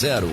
0.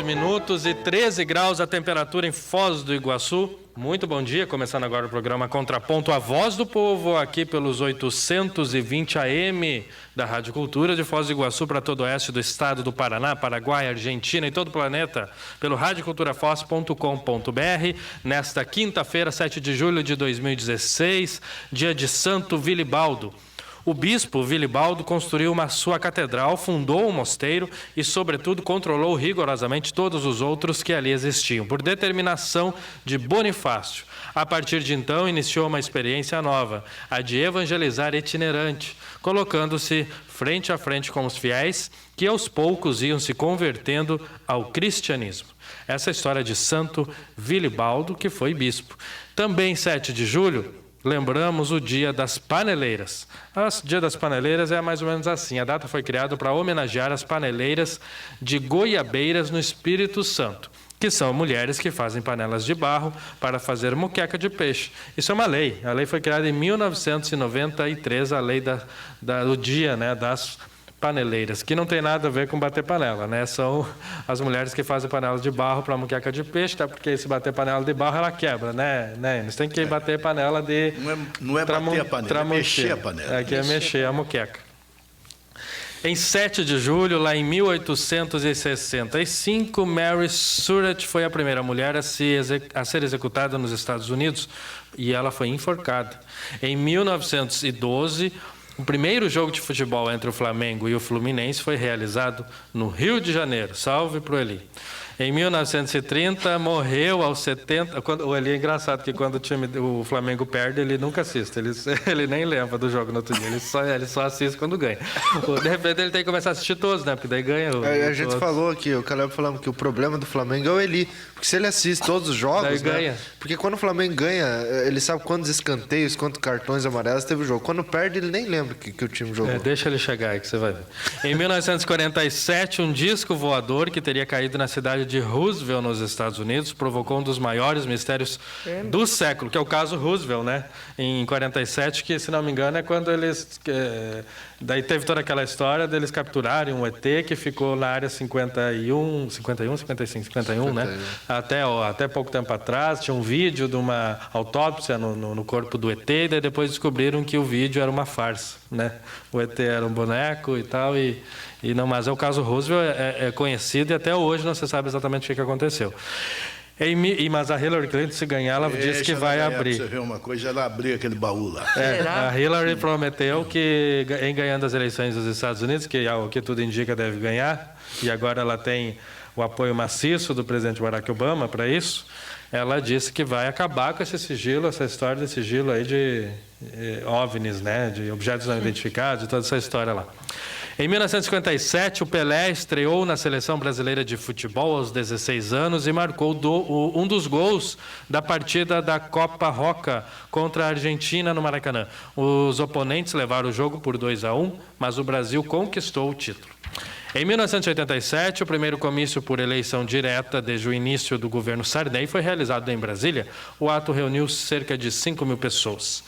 Minutos e 13 graus a temperatura em Foz do Iguaçu. Muito bom dia, começando agora o programa Contraponto, a Voz do Povo, aqui pelos 820 AM da Rádio Cultura de Foz do Iguaçu para todo o oeste do estado do Paraná, Paraguai, Argentina e todo o planeta, pelo radioculturafoz.com.br, nesta quinta-feira, 7 de julho de 2016, dia de Santo Vilibaldo. O bispo Vilibaldo construiu sua catedral, fundou um mosteiro e, sobretudo, controlou rigorosamente todos os outros que ali existiam, por determinação de Bonifácio. A partir de então, iniciou uma experiência nova, a de evangelizar itinerante, colocando-se frente a frente com os fiéis, que aos poucos iam se convertendo ao cristianismo. Essa é a história de Santo Vilibaldo, que foi bispo. Também 7 de julho, lembramos o Dia das Paneleiras. O Dia das Paneleiras é mais ou menos assim. A data foi criada para homenagear as paneleiras de Goiabeiras no Espírito Santo, que são mulheres que fazem panelas de barro para fazer moqueca de peixe. Isso é uma lei. A lei foi criada em 1993, a lei do Dia, né, das Paneleiras, que não tem nada a ver com bater panela, né? São as mulheres que fazem panelas de barro para moqueca de peixe, tá? Porque se bater panela de barro, ela quebra, né? Eles têm que bater panela de... Não é bater a panela, é mexer a panela. É mexer a moqueca. Em 7 de julho, lá em 1865, Mary Surratt foi a primeira mulher a ser executada nos Estados Unidos e ela foi enforcada. Em 1912, o primeiro jogo de futebol entre o Flamengo e o Fluminense foi realizado no Rio de Janeiro. Salve pro Eli. Em 1930, morreu aos 70... O Eli é engraçado, que quando o Flamengo perde, ele nunca assiste. Ele nem lembra do jogo no outro dia. Ele só assiste quando ganha. De repente, ele tem que começar a assistir todos, né? Porque daí ganha. A gente falou aqui, o Caleb falando que o problema do Flamengo é o Eli. Porque se ele assiste todos os jogos, daí ganha. Porque quando o Flamengo ganha, ele sabe quantos escanteios, quantos cartões amarelos teve o jogo. Quando perde, ele nem lembra que o time jogou. Deixa ele chegar aí que você vai ver. Em 1947, um disco voador que teria caído na cidade de Roosevelt, nos Estados Unidos, provocou um dos maiores mistérios do século, que é o caso Roosevelt, né? Em 47, que, se não me engano, é quando eles... Daí teve toda aquela história deles capturarem um ET que ficou na área 51, 55, né? Até pouco tempo atrás, tinha um vídeo de uma autópsia no corpo do ET, e daí depois descobriram que o vídeo era uma farsa, né? O ET era um boneco e tal, e não, mas o caso Roosevelt é conhecido e até hoje não se sabe exatamente o que aconteceu. Mas a Hillary Clinton, se ganhar, ela disse que vai abrir. Você vê uma coisa, ela abriu aquele baú lá. A Hillary prometeu que, em ganhando as eleições dos Estados Unidos, que é o que tudo indica deve ganhar, e agora ela tem o apoio maciço do presidente Barack Obama para isso, ela disse que vai acabar com esse sigilo, essa história de sigilo aí de OVNIs, né, de objetos não identificados, toda essa história lá. Em 1957, o Pelé estreou na Seleção Brasileira de Futebol aos 16 anos e marcou um dos gols da partida da Copa Roca contra a Argentina no Maracanã. Os oponentes levaram o jogo por 2-1, mas o Brasil conquistou o título. Em 1987, o primeiro comício por eleição direta desde o início do governo Sarney foi realizado em Brasília. O ato reuniu cerca de 5 mil pessoas.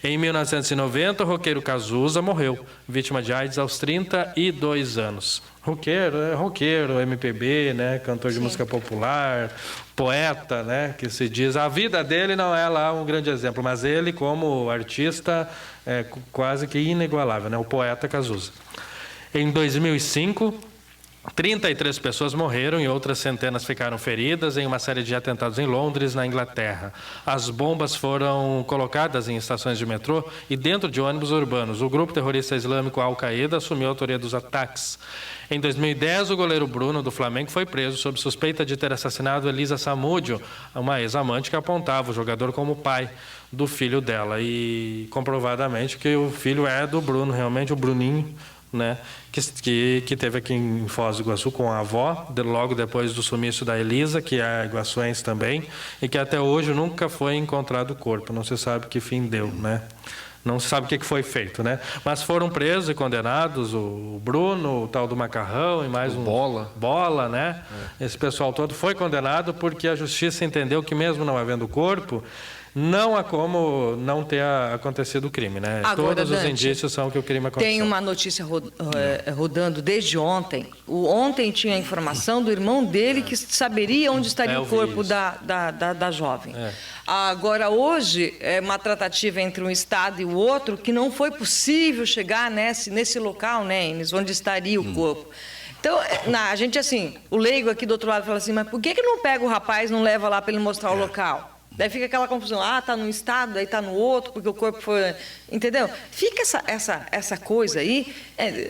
Em 1990, o roqueiro Cazuza morreu, vítima de AIDS aos 32 anos. Roqueiro, MPB, né, cantor de música popular, poeta, né, que se diz. A vida dele não é lá um grande exemplo, mas ele, como artista, é quase que inigualável, né, o poeta Cazuza. Em 2005, 33 pessoas morreram e outras centenas ficaram feridas em uma série de atentados em Londres, na Inglaterra. As bombas foram colocadas em estações de metrô e dentro de ônibus urbanos. O grupo terrorista islâmico Al-Qaeda assumiu a autoria dos ataques. Em 2010, o goleiro Bruno, do Flamengo, foi preso sob suspeita de ter assassinado Elisa Samúdio, uma ex-amante que apontava o jogador como pai do filho dela. E comprovadamente que o filho é do Bruno, realmente, o Bruninho, né, que teve aqui em Foz do Iguaçu com a avó, logo depois do sumiço da Elisa, que é iguaçuense também, e que até hoje nunca foi encontrado o corpo. Não se sabe que fim deu, né? Não se sabe o que foi feito, né? Mas foram presos e condenados o Bruno, o tal do Macarrão e mais um... Bola, né? Esse pessoal todo foi condenado porque a justiça entendeu que mesmo não havendo corpo, não há como não ter acontecido o crime, né? Agora, todos Dante, os indícios são que o crime aconteceu. Tem uma notícia rodando desde ontem. Ontem tinha a informação do irmão dele que saberia onde estaria o corpo da jovem. Agora, hoje, é uma tratativa entre um estado e o outro que não foi possível chegar nesse local, né, Enes, onde estaria o corpo. Então, a gente, assim, o leigo aqui do outro lado fala assim, mas por que não pega o rapaz e não leva lá para ele mostrar o local? Daí fica aquela confusão, tá num estado, daí tá no outro, porque o corpo foi... Entendeu? Fica essa coisa aí,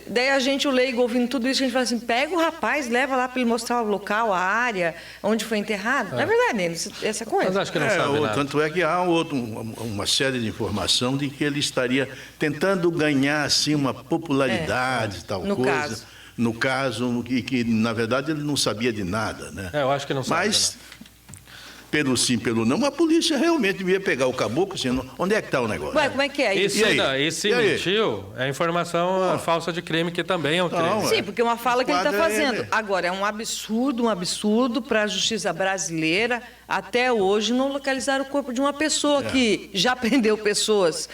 daí a gente, o leigo, ouvindo tudo isso, a gente fala assim, pega o rapaz, leva lá para ele mostrar o local, a área, onde foi enterrado. Não é verdade, essa coisa? Mas acho que não sabe nada. Tanto é que há uma série de informação de que ele estaria tentando ganhar, assim, uma popularidade, tal no coisa. Caso. No caso, que na verdade ele não sabia de nada, né? Eu acho que não sabe. Mas... pelo sim, pelo não, a polícia realmente devia pegar o caboclo, assim, onde é que está o negócio? Ué, como é que é isso? E se mentiu, é informação falsa de crime, que também é um crime. Sim, porque é uma fala que ele está fazendo. Agora, é um absurdo para a justiça brasileira, até hoje, não localizar o corpo de uma pessoa que já prendeu pessoas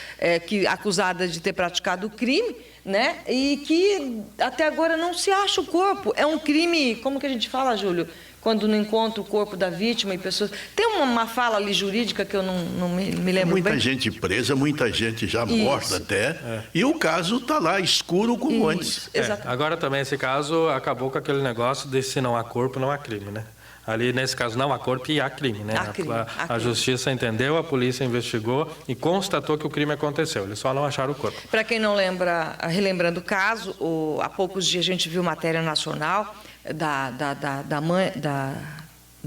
acusadas de ter praticado o crime, né? E que até agora não se acha o corpo. É um crime, como que a gente fala, Júlio? Quando não encontra o corpo da vítima e pessoas... Tem uma fala ali jurídica que eu não me lembro muita bem. Gente presa, muita gente já morta até. E o caso está lá, escuro como antes. Agora também esse caso acabou com aquele negócio de se não há corpo, não há crime, né? Ali, nesse caso, não há corpo e há crime, né? A justiça entendeu, a polícia investigou e constatou que o crime aconteceu. Eles só não acharam o corpo. Para quem não lembra, relembrando o caso, há poucos dias a gente viu matéria nacional da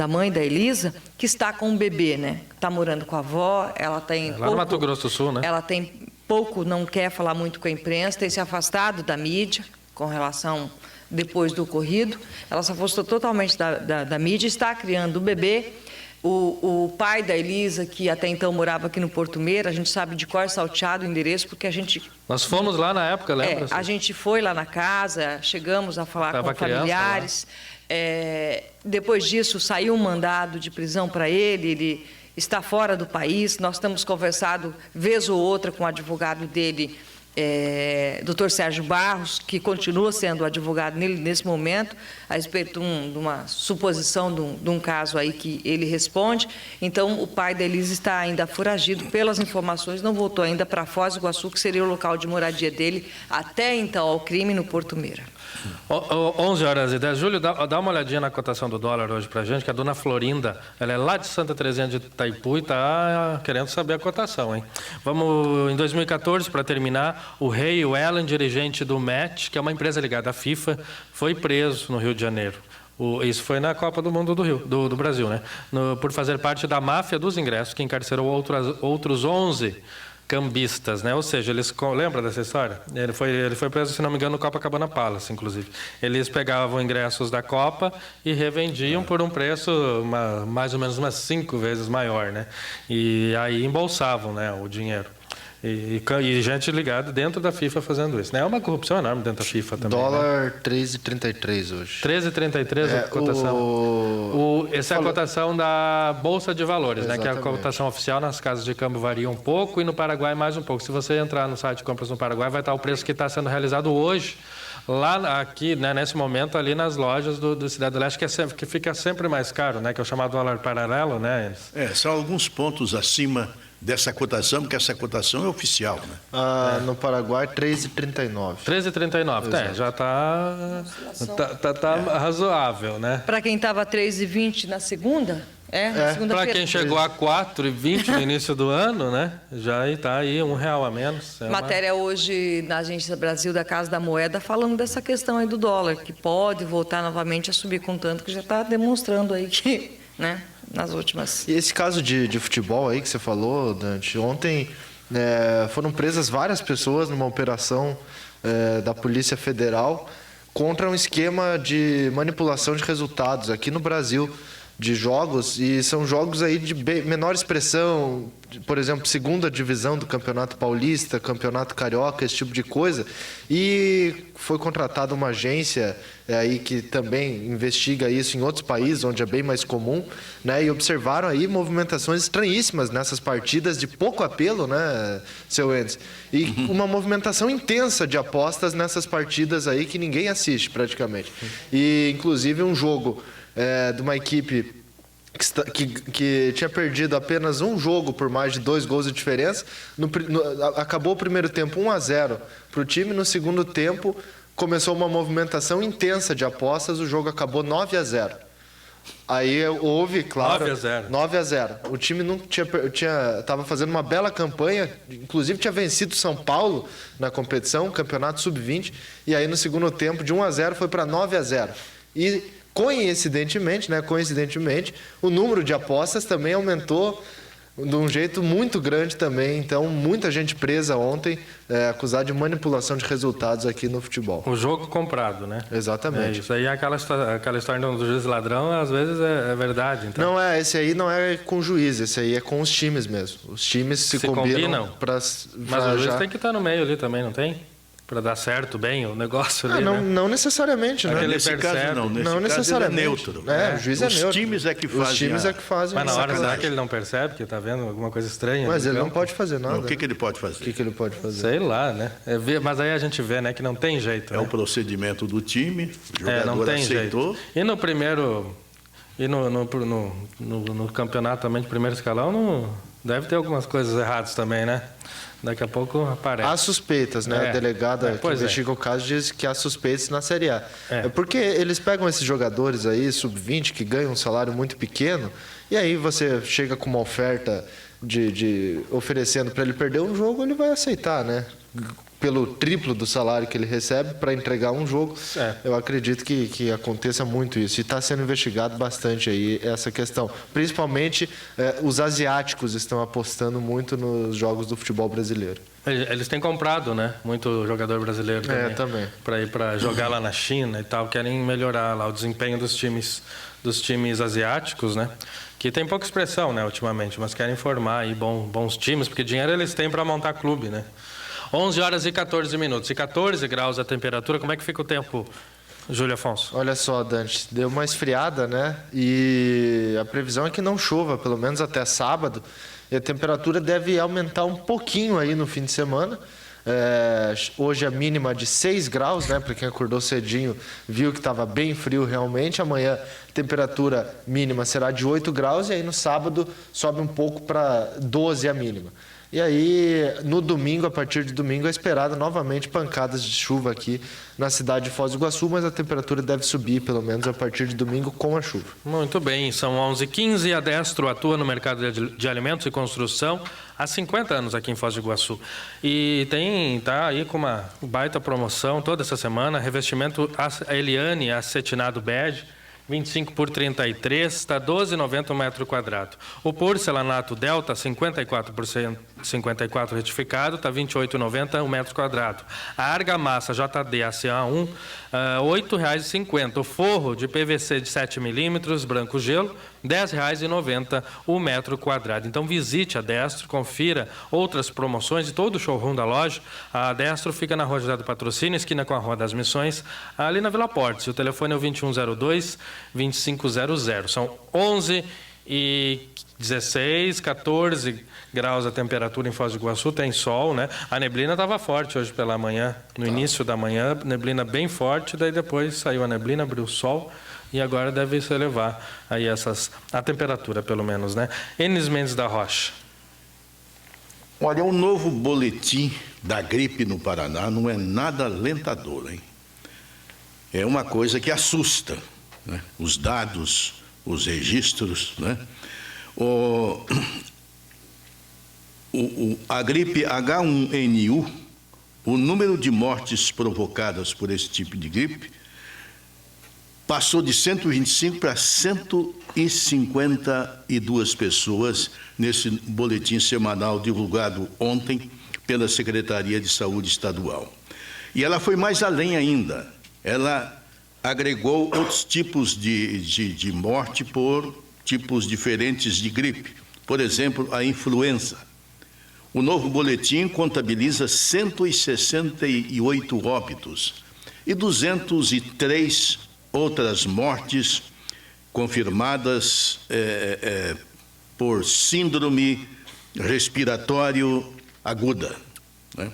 mãe da Elisa, que está com um bebê, né? Está morando com a avó, ela tem lá no Mato Grosso do Sul, né? Ela tem pouco, não quer falar muito com a imprensa, tem se afastado da mídia com relação... Depois do ocorrido, ela se afastou totalmente da mídia, está criando o bebê. O pai da Elisa, que até então morava aqui no Porto Meira, a gente sabe de cor salteado o endereço, porque a gente... Nós fomos lá na época, lembra? A gente foi lá na casa, chegamos a falar com familiares. Depois disso, saiu um mandado de prisão para ele está fora do país. Nós temos conversado, vez ou outra, com o advogado dele, Dr. Sérgio Barros, que continua sendo advogado nesse momento, a respeito de uma suposição de um caso aí que ele responde. Então, o pai da Elisa está ainda foragido, pelas informações, não voltou ainda para Foz do Iguaçu, que seria o local de moradia dele, até então ao crime no Porto Meira. 11h10. Júlio, dá uma olhadinha na cotação do dólar hoje para a gente, que a dona Florinda, ela é lá de Santa Terezinha de Itaipu e está querendo saber a cotação, hein? Vamos, em 2014, para terminar, o Ray Wellen, dirigente do MET, que é uma empresa ligada à FIFA, foi preso no Rio de Janeiro. Isso foi na Copa do Mundo do Brasil, né? Por fazer parte da máfia dos ingressos, que encarcerou outros 11 cambistas, né? Ou seja, lembra dessa história? Ele foi preso, se não me engano, no Copacabana Palace, inclusive. Eles pegavam ingressos da Copa e revendiam por um preço mais ou menos umas 5 vezes maior, né? E aí embolsavam, né, o dinheiro. E gente ligada dentro da FIFA fazendo isso, né? É uma corrupção enorme dentro da FIFA também. Dólar, né? 13,33 hoje. 13,33 a cotação. Essa é a cotação da Bolsa de Valores, né? Que é a cotação oficial. Nas casas de câmbio varia um pouco e no Paraguai mais um pouco. Se você entrar no site de compras no Paraguai, vai estar o preço que está sendo realizado hoje, lá aqui, né, nesse momento, ali nas lojas do Cidade do Leste, que fica sempre mais caro, né? Que é o chamado dólar paralelo, né? São alguns pontos acima dessa cotação, porque essa cotação é oficial, né? No Paraguai, 3,39. 13,39, já tá razoável, né? Para quem estava 3,20 na segunda, na segunda-feira. Para quem chegou a 4,20 no início do ano, né? Já está aí R$1 a menos. Matéria hoje na Agência Brasil da Casa da Moeda falando dessa questão aí do dólar, que pode voltar novamente a subir, contanto que já está demonstrando aí que, né, nas últimas. E esse caso de futebol aí que você falou, Dante, ontem foram presas várias pessoas numa operação da Polícia Federal contra um esquema de manipulação de resultados aqui no Brasil, de jogos, e são jogos aí de menor expressão, por exemplo, segunda divisão do Campeonato Paulista, Campeonato Carioca, esse tipo de coisa. E foi contratada uma agência aí que também investiga isso em outros países, onde é bem mais comum, né? E observaram aí movimentações estranhíssimas nessas partidas de pouco apelo, né, seu Endes? E uma movimentação intensa de apostas nessas partidas aí que ninguém assiste praticamente. E inclusive um jogo de uma equipe que tinha perdido apenas um jogo por mais de 2 gols de diferença. Acabou o primeiro tempo 1-0 para o time. No segundo tempo começou uma movimentação intensa de apostas. O jogo acabou 9-0. Aí houve, claro, 9-0. O time não estava fazendo uma bela campanha, inclusive tinha vencido São Paulo na competição, campeonato sub-20, e aí no segundo tempo de 1-0 foi para 9-0. E coincidentemente, o número de apostas também aumentou de um jeito muito grande também. Então, muita gente presa ontem, acusada de manipulação de resultados aqui no futebol. O jogo comprado, né? Exatamente. Isso aí é aquela história do juiz ladrão, às vezes é verdade. Então. Não, esse aí não é com o juiz, esse aí é com os times mesmo. Os times se combinam para... Mas o juiz tem que estar no meio ali também, não tem? Para dar certo bem o negócio ali, né? Não necessariamente, né? Nesse caso não. Não necessariamente. Ele é neutro. O juiz é neutro. Os times é que fazem. Mas na hora, será que ele não percebe que está vendo alguma coisa estranha? Mas ele não pode fazer nada. O que ele pode fazer? O que ele pode fazer? Sei lá, né? Mas aí a gente vê, né, que não tem jeito. É o procedimento do time, o jogador não tem aceitou. Jeito. E no primeiro... E no campeonato também de primeiro escalão, deve ter algumas coisas erradas também, né? Daqui a pouco aparece. Há suspeitas, né? A delegada que investiga o caso diz que há suspeitas na Série A. Porque eles pegam esses jogadores aí, sub-20, que ganham um salário muito pequeno, e aí você chega com uma oferta de oferecendo para ele perder um jogo, ele vai aceitar, né? Pelo triplo do salário que ele recebe para entregar um jogo. Eu acredito que aconteça muito isso. E está sendo investigado bastante aí essa questão. Principalmente os asiáticos estão apostando muito nos jogos do futebol brasileiro. Eles têm comprado, né? Muito jogador brasileiro também. Para ir para jogar lá na China e tal. Querem melhorar lá o desempenho dos times asiáticos, né? Que tem pouca expressão, né, ultimamente. Mas querem formar aí bons times, porque dinheiro eles têm para montar clube, né? 11 horas e 14 minutos. E 14 graus a temperatura. Como é que fica o tempo, Júlio Afonso? Olha só, Dante, deu uma esfriada, né? E a previsão é que não chova, pelo menos até sábado. E a temperatura deve aumentar um pouquinho aí no fim de semana. Hoje a mínima de 6 graus, né? Para quem acordou cedinho viu que estava bem frio realmente. Amanhã a temperatura mínima será de 8 graus e aí no sábado sobe um pouco para 12 a mínima. E aí, no domingo, a partir de domingo, é esperada novamente pancadas de chuva aqui na cidade de Foz do Iguaçu, mas a temperatura deve subir, pelo menos, a partir de domingo com a chuva. Muito bem, são 11h15 e a Destro atua no mercado de alimentos e construção há 50 anos aqui em Foz do Iguaçu. E tá aí com uma baita promoção toda essa semana, revestimento Eliane acetinado bege, 25 por 33, está 12,90 o metro quadrado. O porcelanato Delta, 54% retificado, está 28,90 o metro quadrado. A argamassa JD ACA1, R$ 8,50. O forro de PVC de 7 milímetros, branco gelo, R$ 10,90 o metro quadrado. Então visite a Destro, confira outras promoções de todo o showroom da loja. A Destro fica na Rua José do Patrocínio, esquina com a Rua das Missões, ali na Vila Portes. O telefone é o 2102-2500. São 11h16, 14 graus a temperatura em Foz do Iguaçu, tem sol, né? A neblina estava forte hoje pela manhã, no início da manhã, neblina bem forte, daí depois saiu a neblina, abriu o sol e agora deve se elevar aí a temperatura, pelo menos, né? Enes Mendes da Rocha. Olha, o novo boletim da gripe no Paraná não é nada alentador, hein? É uma coisa que assusta, né? Os dados, os registros, né? A gripe H1N1, o número de mortes provocadas por esse tipo de gripe passou de 125 para 152 pessoas nesse boletim semanal divulgado ontem pela Secretaria de Saúde Estadual. E ela foi mais além ainda. Ela agregou outros tipos de morte por tipos diferentes de gripe. Por exemplo, a influenza. O novo boletim contabiliza 168 óbitos e 203 outras mortes confirmadas por síndrome respiratório aguda, né?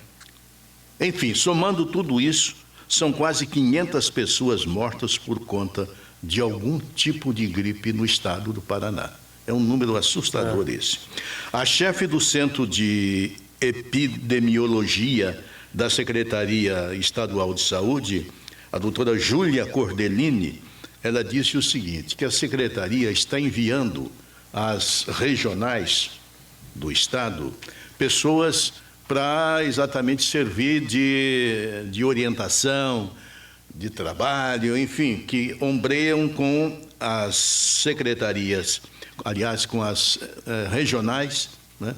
Enfim, somando tudo isso, são quase 500 pessoas mortas por conta de algum tipo de gripe no estado do Paraná. É um número assustador esse. A chefe do Centro de Epidemiologia da Secretaria Estadual de Saúde, a doutora Júlia Cordelini, ela disse o seguinte, que a Secretaria está enviando às regionais do Estado pessoas para exatamente servir de orientação, de trabalho, enfim, que ombreiam com as secretarias, aliás, com as regionais, né?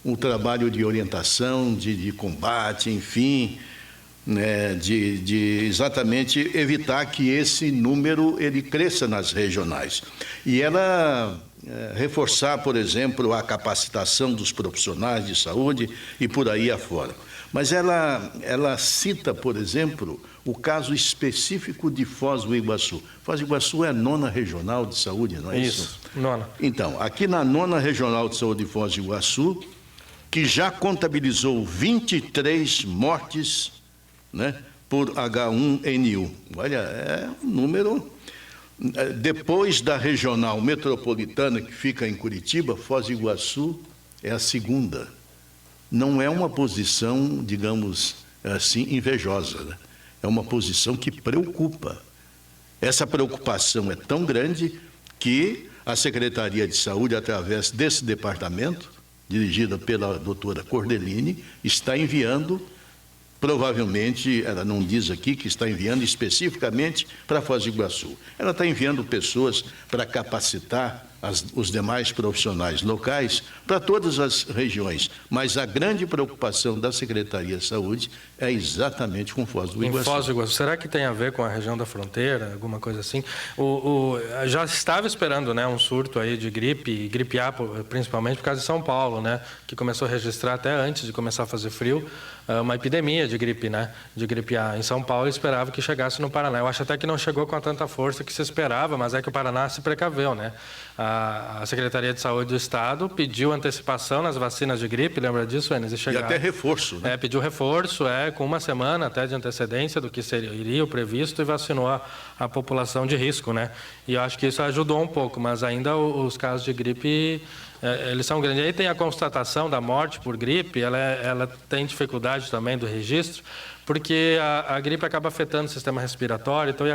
Um trabalho de orientação, de combate, enfim, né? de exatamente evitar que esse número ele cresça nas regionais. E ela reforçar, por exemplo, a capacitação dos profissionais de saúde e por aí afora. Mas ela cita, por exemplo, o caso específico de Foz do Iguaçu. Foz do Iguaçu é a 9ª Regional de Saúde, não é isso? Isso, 9ª. Então, aqui na 9ª Regional de Saúde de Foz do Iguaçu, que já contabilizou 23 mortes, né, por H1N1. Olha, é um número... Depois da Regional Metropolitana, que fica em Curitiba, Foz do Iguaçu é a 2ª. Não é uma posição, digamos assim, invejosa, né? É uma posição que preocupa. Essa preocupação é tão grande que a Secretaria de Saúde, através desse departamento, dirigida pela doutora Cordelini, está enviando, provavelmente, ela não diz aqui que está enviando especificamente para Foz do Iguaçu. Ela está enviando pessoas para capacitar os demais profissionais locais para todas as regiões. Mas a grande preocupação da Secretaria de Saúde é exatamente com Foz do Iguaçu. Em Foz do Iguaçu. Será que tem a ver com a região da fronteira, alguma coisa assim? Já estava esperando, né, um surto aí de gripe A, principalmente por causa de São Paulo, né, que começou a registrar até antes de começar a fazer frio, uma epidemia de gripe, né, de gripe A. Em São Paulo, esperava que chegasse no Paraná. Eu acho até que não chegou com tanta força que se esperava, mas é que o Paraná se precaveu, né? A Secretaria de Saúde do Estado pediu antecipação nas vacinas de gripe, lembra disso, Enes? E até reforço, né? Pediu reforço, com uma semana até de antecedência do que seria o previsto e vacinou a população de risco, né? E eu acho que isso ajudou um pouco, mas ainda os casos de gripe, eles são grandes. Aí tem a constatação da morte por gripe, ela tem dificuldade também do registro, porque a gripe acaba afetando o sistema respiratório, então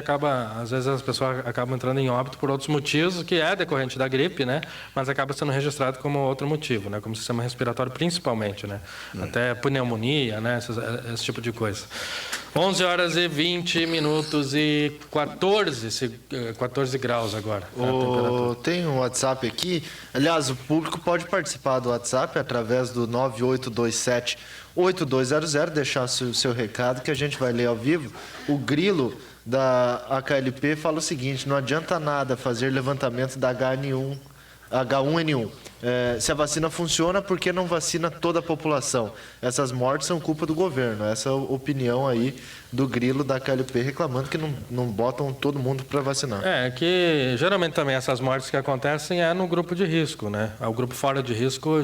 às vezes as pessoas acabam entrando em óbito por outros motivos, que é decorrente da gripe, né? Mas acaba sendo registrado como outro motivo, né? Como sistema respiratório principalmente, né? Até pneumonia, né? Esse tipo de coisa. 11h20 e 14 graus agora. Tem um WhatsApp aqui. Aliás, o público pode participar do WhatsApp através do 9827-8200, deixar o seu recado que a gente vai ler ao vivo. O Grilo da AKLP fala o seguinte: não adianta nada fazer levantamento da H1N1. Se a vacina funciona, por que não vacina toda a população? Essas mortes são culpa do governo. Essa é a opinião aí do Grilo da KLP, reclamando que não botam todo mundo para vacinar. Que geralmente também essas mortes que acontecem no grupo de risco, né? O grupo fora de risco,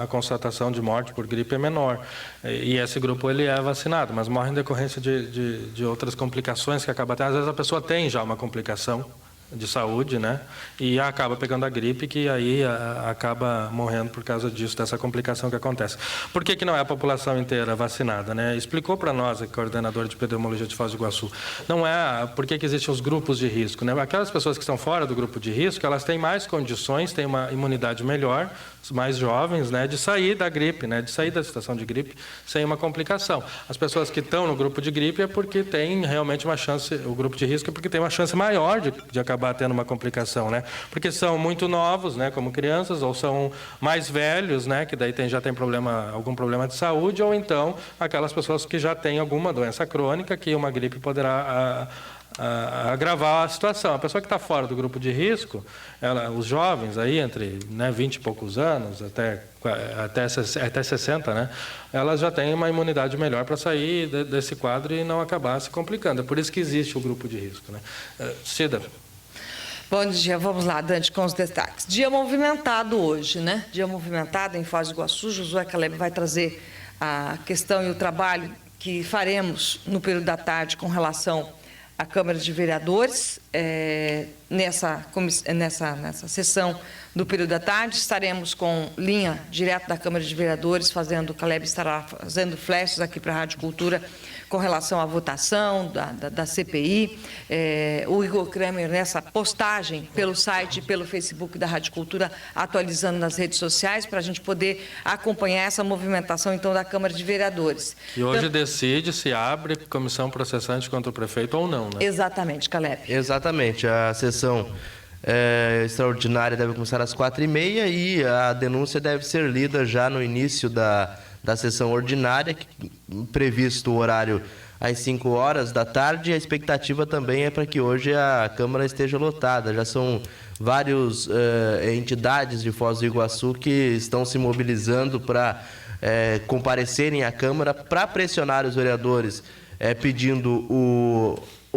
a constatação de morte por gripe é menor. E esse grupo ele é vacinado, mas morre em decorrência de outras complicações que acabam até. Às vezes a pessoa tem já uma complicação, de saúde, né? E acaba pegando a gripe, que aí acaba morrendo por causa disso, dessa complicação que acontece. Por que não é a população inteira vacinada, né? Explicou para nós, a coordenadora de epidemiologia de Foz do Iguaçu, não é por que existem os grupos de risco, né? Aquelas pessoas que estão fora do grupo de risco, elas têm mais condições, têm uma imunidade melhor, mais jovens, né, de sair da gripe, né, de sair da situação de gripe sem uma complicação. As pessoas que estão no grupo de gripe é porque tem realmente uma chance, o grupo de risco é porque tem uma chance maior de acabar tendo uma complicação, né, porque são muito novos, né, como crianças, ou são mais velhos, né, que daí já tem algum problema de saúde, ou então aquelas pessoas que já têm alguma doença crônica que uma gripe poderá agravar a situação. A pessoa que está fora do grupo de risco, os jovens aí entre 20 e poucos anos até 60, né, elas já têm uma imunidade melhor para sair desse quadro e não acabar se complicando. É por isso que existe o grupo de risco, né? Cida. Bom dia, vamos lá, Dante, com os destaques. Dia movimentado hoje, né? Dia movimentado em Foz do Iguaçu. Josué Caleb vai trazer a questão e o trabalho que faremos no período da tarde com relação à Câmara de Vereadores. Nessa sessão do período da tarde, estaremos com linha direto da Câmara de Vereadores, o Caleb estará fazendo flashes aqui para a Rádio Cultura com relação à votação da CPI. O Igor Kramer, nessa postagem pelo site e pelo Facebook da Rádio Cultura, atualizando nas redes sociais, para a gente poder acompanhar essa movimentação, então, da Câmara de Vereadores. E hoje decide se abre comissão processante contra o prefeito ou não, né? Exatamente, Caleb. Exatamente. A sessão extraordinária deve começar às 4h30 e a denúncia deve ser lida já no início da sessão ordinária, previsto o horário às 5 horas da tarde. A expectativa também é para que hoje a Câmara esteja lotada. Já são várias entidades de Foz do Iguaçu que estão se mobilizando para comparecerem à Câmara para pressionar os vereadores, pedindo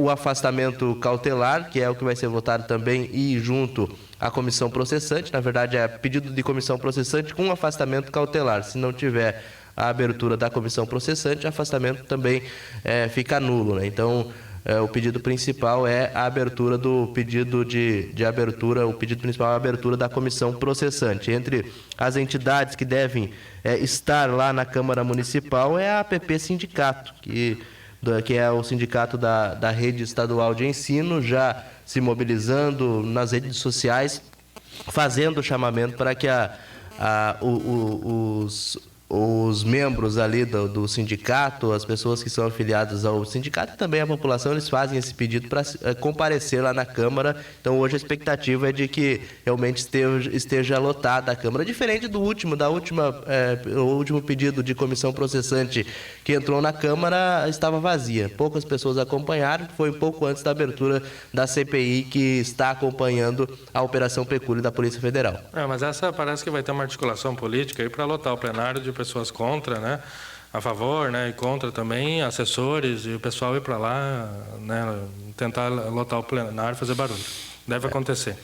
o afastamento cautelar, que é o que vai ser votado também, e junto à comissão processante. Na verdade, é pedido de comissão processante com afastamento cautelar. Se não tiver a abertura da comissão processante, o afastamento também fica nulo, né? Então, o pedido principal é a abertura do pedido de abertura, o pedido principal é a abertura da comissão processante. Entre as entidades que devem estar lá na Câmara Municipal é a APP Sindicato, que é o sindicato da rede estadual de ensino, já se mobilizando nas redes sociais, fazendo o chamamento para que os membros ali do sindicato, as pessoas que são afiliadas ao sindicato e também a população, eles fazem esse pedido para comparecer lá na Câmara. Então, hoje a expectativa é de que realmente esteja lotada a Câmara, diferente o último pedido de comissão processante que entrou na Câmara estava vazia. Poucas pessoas acompanharam, foi um pouco antes da abertura da CPI, que está acompanhando a Operação Pecúlio da Polícia Federal. Mas essa parece que vai ter uma articulação política aí para lotar o plenário de pessoas contra, né, a favor, né, e contra também, assessores, e o pessoal ir para lá, né, tentar lotar o plenário, fazer barulho. Deve acontecer.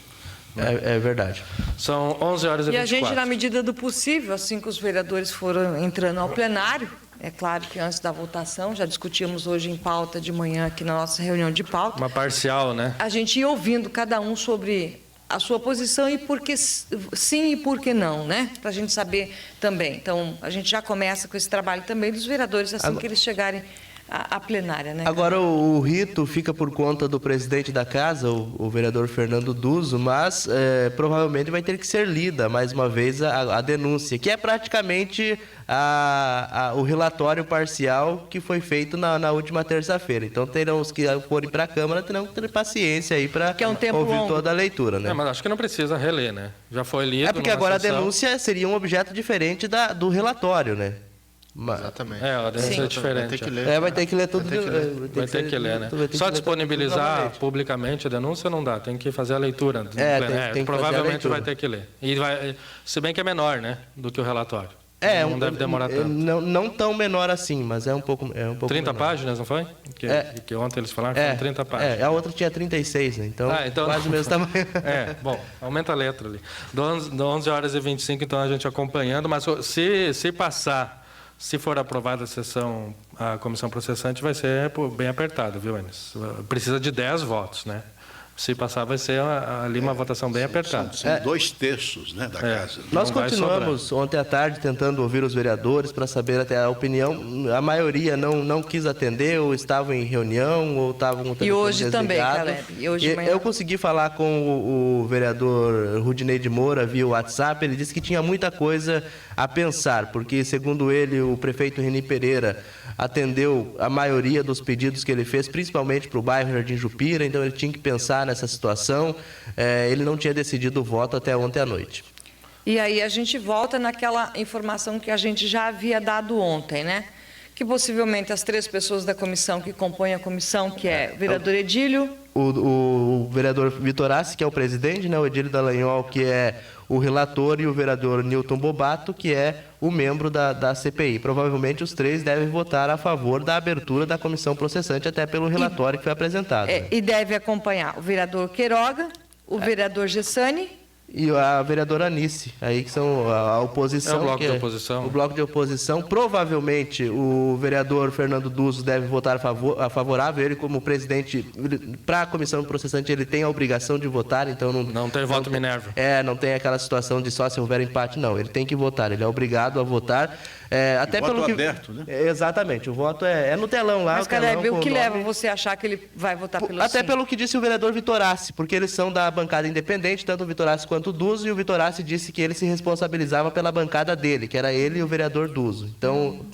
É verdade. São 11h24. E a gente, na medida do possível, assim que os vereadores foram entrando ao plenário, é claro que antes da votação, já discutimos hoje em pauta de manhã aqui na nossa reunião de pauta. Uma parcial, né? A gente ia ouvindo cada um sobre a sua posição e por que sim e por que não, né? Para a gente saber também. Então, a gente já começa com esse trabalho também dos vereadores, assim que eles chegarem à plenária, né? Agora, o rito fica por conta do presidente da casa, o vereador Fernando Duso, mas provavelmente vai ter que ser lida mais uma vez a denúncia, que é praticamente o relatório parcial que foi feito na última terça-feira. Então, terão os que forem para a Câmara, terão que ter paciência aí para ouvir toda a leitura, né? Mas acho que não precisa reler, né? Já foi lido. Porque agora a denúncia seria um objeto diferente do relatório, né? Exatamente. A denúncia é diferente. Vai ter que ler. Vai ter que ler tudo. Vai ter que ler, né? Só disponibilizar publicamente a denúncia não dá, tem que fazer a leitura. Provavelmente vai ter que ler. E se bem que é menor, né, do que o relatório. Não deve demorar tanto. Não tão menor assim, mas é um pouco 30 menor. páginas, não foi? Que ontem eles falaram que foram 30 páginas. A outra tinha 36, né? Então quase o mesmo tamanho. Bom, aumenta a letra ali. 11h25, então, a gente acompanhando, mas se passar, se for aprovada a comissão processante, vai ser bem apertado, viu, Enes? Precisa de 10 votos, né? Se passar, vai ser ali uma votação bem apertada. São 2/3, né, da casa. Nós Não vai continuamos ontem à tarde tentando ouvir os vereadores para saber até a opinião. A maioria não quis atender, ou estavam em reunião, ou estavam com o telefone E hoje também, desligado. Caleb. E hoje de manhã. Eu consegui falar com o vereador Rudinei de Moura via WhatsApp. Ele disse que tinha muita coisa a pensar, porque, segundo ele, o prefeito Reni Pereira atendeu a maioria dos pedidos que ele fez, principalmente para o bairro Jardim Jupira, então ele tinha que pensar nessa situação. Ele não tinha decidido o voto até ontem à noite. E aí a gente volta naquela informação que a gente já havia dado ontem, né? Que possivelmente as 3 pessoas da comissão que compõem a comissão, que é o vereador Edílio, O vereador Vitorassi, que é o presidente, né, o Edílio Dallagnol, que é o relator, e o vereador Newton Bobato, que é o membro da CPI. Provavelmente os 3 devem votar a favor da abertura da comissão processante, até pelo relatório que foi apresentado. e deve acompanhar o vereador Queiroga, o vereador Gessani. E a vereadora Anice, aí que são a oposição. É o bloco que de oposição. O bloco de oposição. Provavelmente o vereador Fernando Duzzo deve votar favorável. Ele, como presidente, para a comissão processante, ele tem a obrigação de votar, então Não tem voto Minerva. não tem aquela situação de só se houver empate, não. Ele tem que votar, ele é obrigado a votar. Até voto pelo que... aberto, né? Exatamente, o voto é no telão lá. Mas, o telão Caleb, com o que nome. leva você a achar que ele vai votar pelo Até sim? pelo que disse o vereador Vitorassi, porque eles são da bancada independente, tanto o Vitorassi quanto o Duzzo, e o Vitorassi disse que ele se responsabilizava pela bancada dele, que era ele e o vereador Duzzo. Então,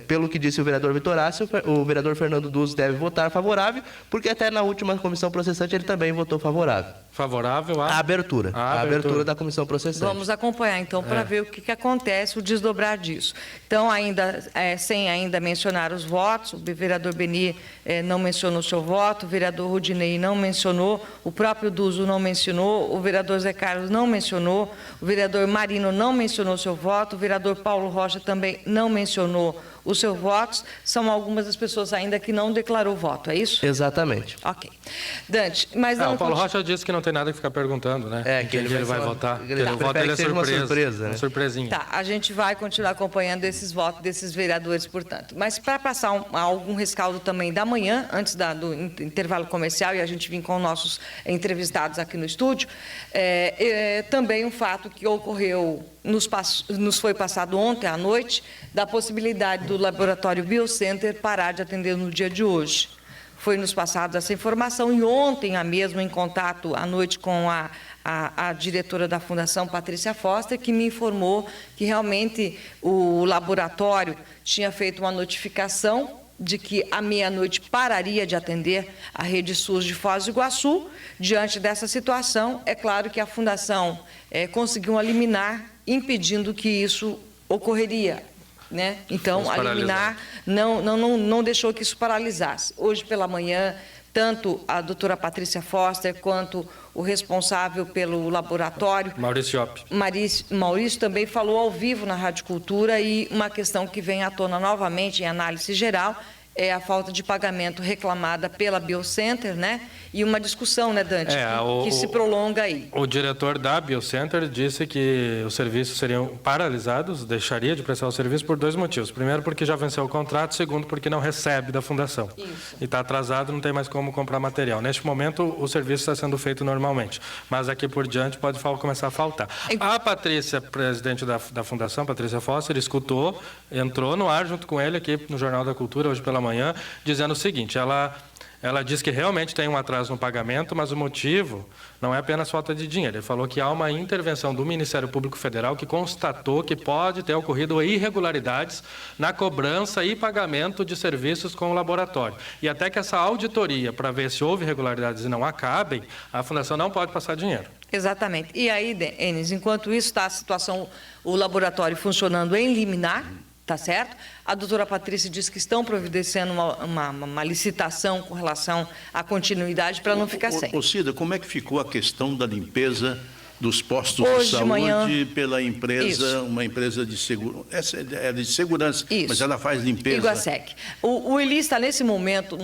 pelo que disse o vereador Vitorassi, o vereador Fernando Duzzo deve votar favorável, porque até na última comissão processante ele também votou favorável. Favorável A a abertura. A abertura da comissão processante. Vamos acompanhar, então, para ver o que acontece, o desdobrar disso. Então, sem ainda mencionar os votos, o vereador Beni não mencionou seu voto, o vereador Rudinei não mencionou, o próprio Duzzo não mencionou, o vereador Zé Carlos não mencionou, o vereador Marino não mencionou seu voto, o vereador Paulo Rocha também não mencionou os seus votos. São algumas das pessoas ainda que não declarou voto, é isso? Exatamente. Ok. Dante, mas não... o Paulo Rocha disse que não tem nada que ficar perguntando, né? Que ele vai votar. Ele o voto dele é prefere que seja surpresa. uma surpresa, né? Uma surpresinha. Tá, a gente vai continuar acompanhando esses votos desses vereadores, portanto. Mas para passar algum rescaldo também da manhã, antes do intervalo comercial, e a gente vir com nossos entrevistados aqui no estúdio, também um fato que ocorreu, nos foi passado ontem à noite, da possibilidade do laboratório Biocenter parar de atender no dia de hoje. Foi nos passado essa informação, e ontem mesmo, em contato à noite com a diretora da Fundação, Patrícia Foster, que me informou que realmente o laboratório tinha feito uma notificação de que à meia-noite pararia de atender a rede SUS de Foz do Iguaçu. Diante dessa situação, é claro que a Fundação conseguiu uma liminar impedindo que isso ocorreria, né? Então, a liminar não deixou que isso paralisasse. Hoje pela manhã, tanto a doutora Patrícia Foster quanto o responsável pelo laboratório, Maurício Opp. Maurício também falou ao vivo na Rádio Cultura, e uma questão que vem à tona novamente em análise geral é a falta de pagamento reclamada pela Biocenter, né? E uma discussão, né, Dante, que se prolonga aí. O diretor da Biocenter disse que os serviços seriam paralisados, deixaria de prestar o serviço por 2 motivos. Primeiro, porque já venceu o contrato. Segundo, porque não recebe da Fundação. Isso. E está atrasado, não tem mais como comprar material. Neste momento, o serviço está sendo feito normalmente. Mas daqui por diante pode começar a faltar. A Patrícia, presidente da Fundação, Patrícia Foster, escutou, entrou no ar junto com ele aqui no Jornal da Cultura, hoje pela manhã, dizendo o seguinte: ela diz que realmente tem um atraso no pagamento, mas o motivo não é apenas falta de dinheiro. Ele falou que há uma intervenção do Ministério Público Federal que constatou que pode ter ocorrido irregularidades na cobrança e pagamento de serviços com o laboratório. E até que essa auditoria, para ver se houve irregularidades e não acabem, a Fundação não pode passar dinheiro. Exatamente. E aí, Enes, enquanto isso está a situação, o laboratório funcionando em liminar, tá certo? A doutora Patrícia disse que estão providenciando uma licitação com relação à continuidade para não ficar sem. Cida, como é que ficou a questão da limpeza dos postos Hoje de de saúde manhã. pela empresa, Isso. uma empresa de segurança. Essa é de segurança, Isso. mas ela faz limpeza. Iguasec. O Eli está nesse momento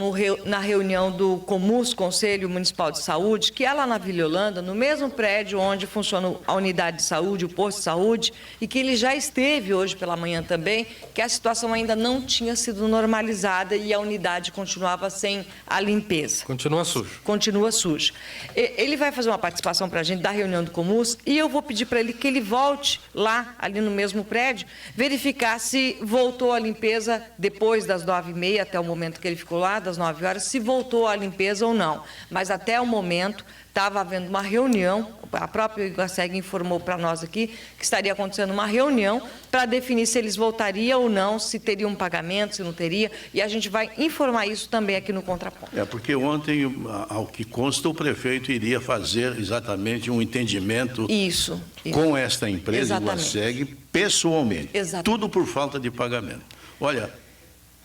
na reunião do Comus, Conselho Municipal de Saúde, que é lá na Vila Holanda, no mesmo prédio onde funciona a unidade de saúde, o posto de saúde, e que ele já esteve hoje pela manhã também, que a situação ainda não tinha sido normalizada e a unidade continuava sem a limpeza. Continua sujo. Continua sujo. Ele vai fazer uma participação para a gente da reunião do Comus e eu vou pedir para ele que ele volte lá, ali no mesmo prédio, verificar se voltou a limpeza depois das 9h30, até o momento que ele ficou lá, das 9 horas, se voltou a limpeza ou não. Mas até o momento estava havendo uma reunião, a própria Iguaseg informou para nós aqui que estaria acontecendo uma reunião para definir se eles voltariam ou não, se teria um pagamento, se não teria, e a gente vai informar isso também aqui no Contraponto. Porque ontem, ao que consta, o prefeito iria fazer exatamente um entendimento Isso. com esta empresa, Iguaseg, pessoalmente. Exatamente. Tudo por falta de pagamento. Olha,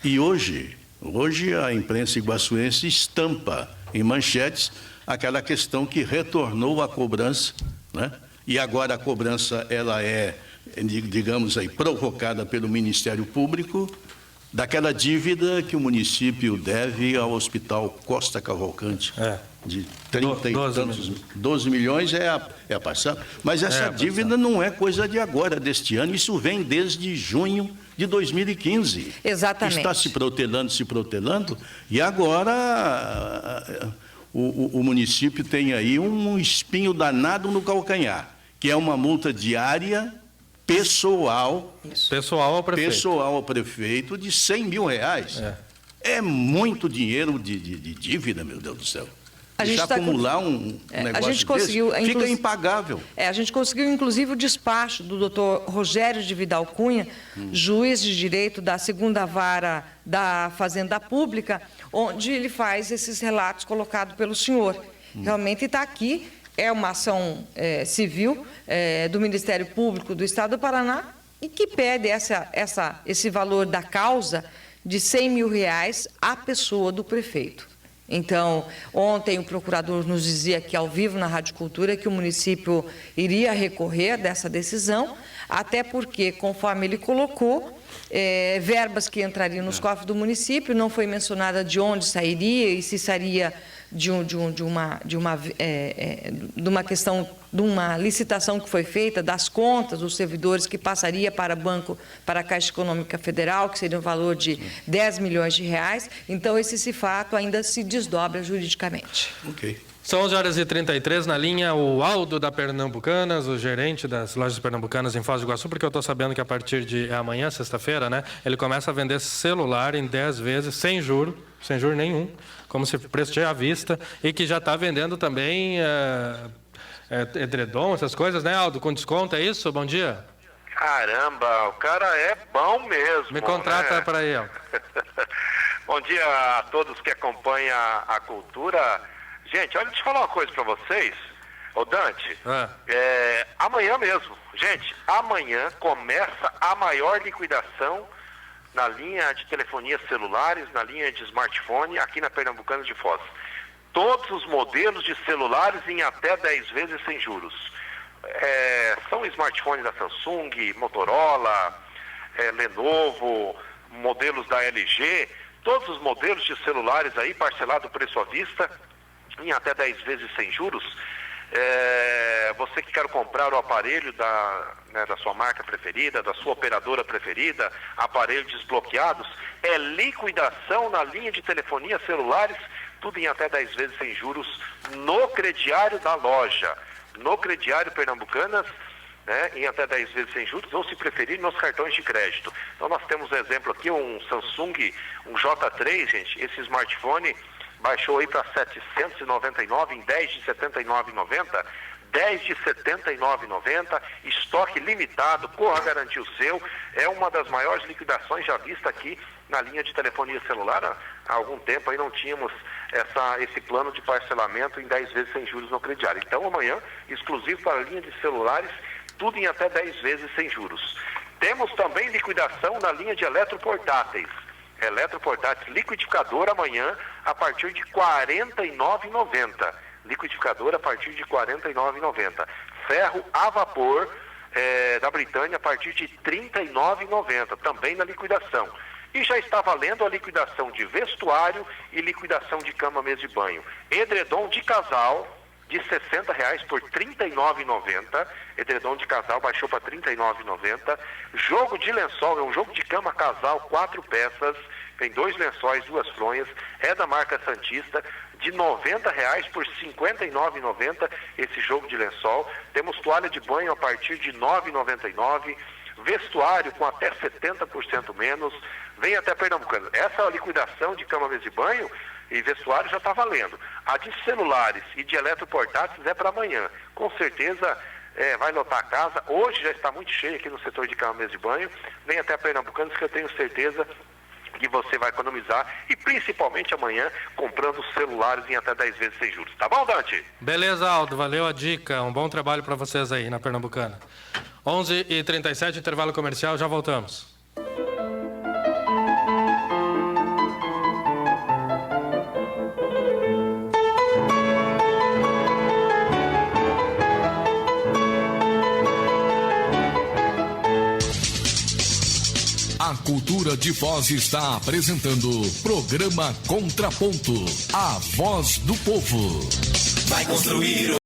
e hoje a imprensa iguaçuense estampa em manchetes aquela questão que retornou a cobrança, né? E agora a cobrança ela é, digamos aí, provocada pelo Ministério Público daquela dívida que o município deve ao Hospital Costa Cavalcante, de 12 milhões é a passada. Mas essa dívida não é coisa de agora, deste ano, isso vem desde junho de 2015. Exatamente. Está se protelando, e agora o município tem aí um espinho danado no calcanhar, que é uma multa diária pessoal. Isso. Pessoal ao prefeito de R$100 mil. É muito dinheiro de dívida, meu Deus do céu. Deixar acumular um negócio a gente conseguiu, desse, fica impagável. A gente conseguiu, inclusive, o despacho do doutor Rogério de Vidal Cunha, juiz de direito da 2ª Vara da Fazenda Pública, onde ele faz esses relatos colocados pelo senhor. Realmente está aqui, é uma ação civil do Ministério Público do Estado do Paraná e que pede esse valor da causa de R$100 mil à pessoa do prefeito. Então, ontem o procurador nos dizia aqui ao vivo na Rádio Cultura que o município iria recorrer dessa decisão, até porque, conforme ele colocou, verbas que entrariam nos cofres do município, não foi mencionada de onde sairia e se sairia de uma questão, de uma licitação que foi feita, das contas dos servidores que passaria para a Caixa Econômica Federal, que seria um valor de R$10 milhões. Então, esse fato ainda se desdobra juridicamente. Ok. São 11h33, na linha o Aldo da Pernambucanas, o gerente das lojas pernambucanas em Foz do Iguaçu, porque eu estou sabendo que a partir de amanhã, sexta-feira, né, ele começa a vender celular em 10 vezes, sem juro nenhum, como se preço à vista, e que já está vendendo também edredom, essas coisas, né, Aldo, com desconto, é isso? Bom dia. Caramba, o cara é bom mesmo. Me contrata, né? Para aí, ó. Bom dia a todos que acompanham a cultura. Gente, olha, deixa eu falar uma coisa para vocês. Ô Dante, amanhã mesmo, gente, amanhã começa a maior liquidação na linha de telefonia celulares, na linha de smartphone, aqui na Pernambucanas de Foz. Todos os modelos de celulares em até 10 vezes sem juros. São smartphones da Samsung, Motorola, Lenovo, modelos da LG, todos os modelos de celulares aí, parcelado preço à vista, em até 10 vezes sem juros. Você que quer comprar o aparelho da sua marca preferida, da sua operadora preferida, aparelhos desbloqueados, é liquidação na linha de telefonia celulares, tudo em até 10 vezes sem juros no crediário da loja, no crediário Pernambucanas, né, em até 10 vezes sem juros, ou se preferir, nos cartões de crédito. Então nós temos um exemplo aqui, um Samsung, um J3, gente, esse smartphone baixou aí para 799 em 10 de 79,90, 10 de 79,90, estoque limitado, corra garantir o seu, é uma das maiores liquidações já vista aqui na linha de telefonia celular. Há algum tempo aí não tínhamos esse plano de parcelamento em 10 vezes sem juros no crediário. Então amanhã, exclusivo para a linha de celulares, tudo em até 10 vezes sem juros. Temos também liquidação na linha de eletroportáteis. Eletroportáteis, liquidificador amanhã a partir de R$ 49,90. Liquidificador a partir de R$ 49,90. ferro a vapor da Britânia a partir de R$ 39,90, também na liquidação. E já está valendo a liquidação de vestuário e liquidação de cama, mesa e banho. Edredom de casal de R$ 60 por R$ 39,90. Edredom de casal baixou para R$ 39,90. Jogo de lençol, é um jogo de cama casal, 4 peças, tem 2 lençóis, 2 fronhas, é da marca Santista, de R$ 90 por R$ 59,90 esse jogo de lençol. Temos toalha de banho a partir de R$ 9,99. Vestuário com até 70% menos. Vem até Pernambucano. Essa liquidação de cama, mesa e banho e vestuário já está valendo. A de celulares e de eletroportáteis é para amanhã. Com certeza vai lotar a casa. Hoje já está muito cheio aqui no setor de cama, mesa e banho. Vem até Pernambucanos que eu tenho certeza que você vai economizar e principalmente amanhã comprando celulares em até 10 vezes sem juros. Tá bom, Dante? Beleza, Aldo. Valeu a dica. Um bom trabalho para vocês aí na Pernambucana. 11h37, intervalo comercial. Já voltamos. A Cultura de Foz está apresentando programa Contraponto, a voz do povo. Vai construir